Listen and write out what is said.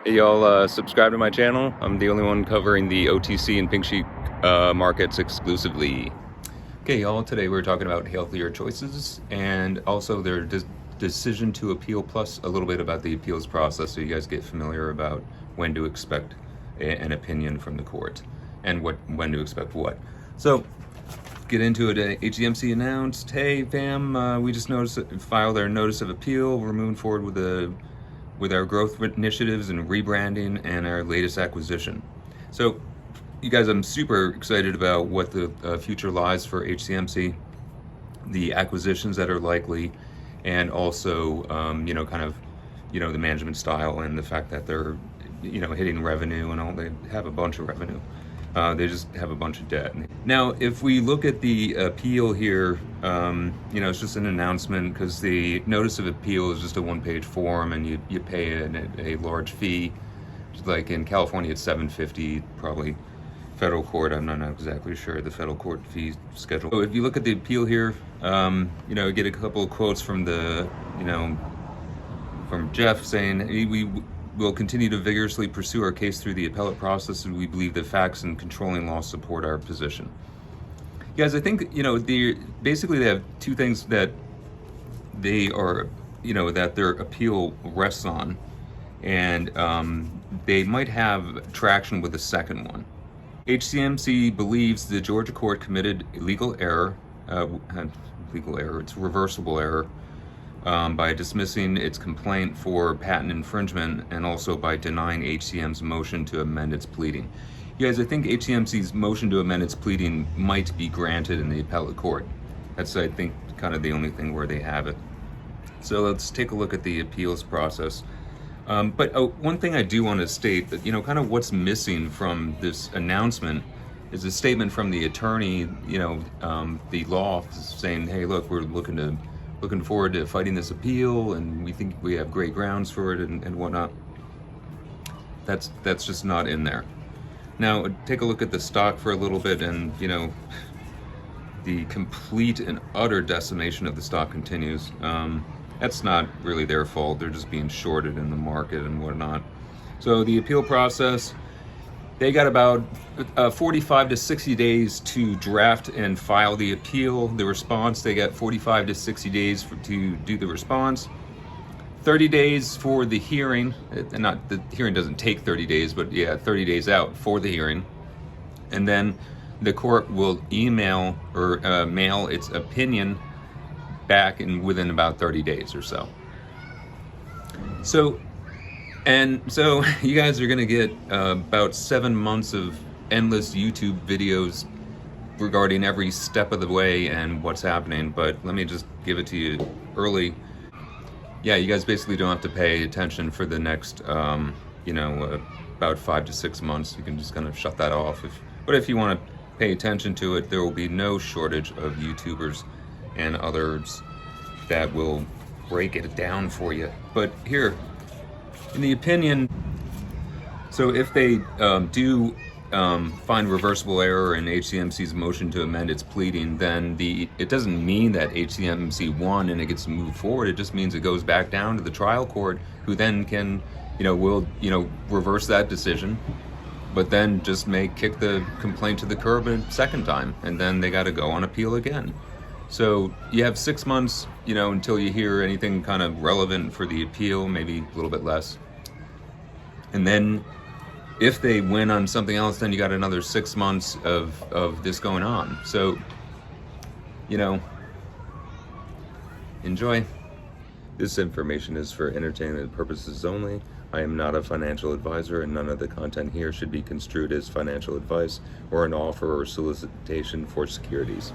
Hey y'all, subscribe to my channel. I'm the only one covering the OTC and pink sheet markets exclusively. Okay y'all, today we're talking about healthier choices and also their decision to appeal, plus a little bit about the appeals process so you guys get familiar about when to expect an opinion from the court and when to expect what. So get into it. HCMC announced, hey fam, we just filed our notice of appeal. We're moving forward with our growth initiatives and rebranding and our latest acquisition. So you guys, I'm super excited about what the future lies for HCMC, the acquisitions that are likely, and also the management style and the fact that they're hitting revenue and all. They have a bunch of revenue. They just have a bunch of debt. Now, if we look at the appeal here, it's just an announcement because the notice of appeal is just a one-page form, and you pay a large fee. Like in California, it's $750, probably. Federal court, I'm not exactly sure the federal court fee schedule. So if you look at the appeal here, get a couple of quotes from from Jeff saying, hey, we will continue to vigorously pursue our case through the appellate process, and we believe the facts and controlling law support our position. Guys, I think, basically they have two things that they are, that their appeal rests on, and they might have traction with the second one. HCMC believes the Georgia court committed a legal error, it's reversible error, by dismissing its complaint for patent infringement and also by denying HCM's motion to amend its pleading. You guys, I think HCMC's motion to amend its pleading might be granted in the appellate court. That's, I think, kind of the only thing where they have it. So let's take a look at the appeals process. But one thing I do want to state that, kind of what's missing from this announcement is a statement from the attorney, the law office saying, hey, look, we're looking forward to fighting this appeal, and we think we have great grounds for it and whatnot. That's just not in there. Now, take a look at the stock for a little bit, and the complete and utter decimation of the stock continues. That's not really their fault. They're just being shorted in the market and whatnot. So the appeal process, they got about 45 to 60 days to draft and file the appeal. The response, they got 45 to 60 days to do the response. 30 days for the hearing. The hearing doesn't take 30 days, but yeah, 30 days out for the hearing. And then the court will email or mail its opinion back within about 30 days or so. So you guys are gonna get about 7 months of endless YouTube videos regarding every step of the way and what's happening. But let me just give it to you early. Yeah, you guys basically don't have to pay attention for the next, about 5 to 6 months. You can just kind of shut that off. But if you want to pay attention to it, there will be no shortage of YouTubers and others that will break it down for you. But here, in the opinion, so if they do find reversible error in HCMC's motion to amend its pleading, then it doesn't mean that HCMC won and it gets moved forward. It just means it goes back down to the trial court, who then can, will reverse that decision, but then just kick the complaint to the curb a second time, and then they got to go on appeal again. So you have 6 months, until you hear anything kind of relevant for the appeal, maybe a little bit less. And then if they win on something else, then you got another 6 months of this going on. So, enjoy. This information is for entertainment purposes only. I am not a financial advisor, and none of the content here should be construed as financial advice or an offer or solicitation for securities.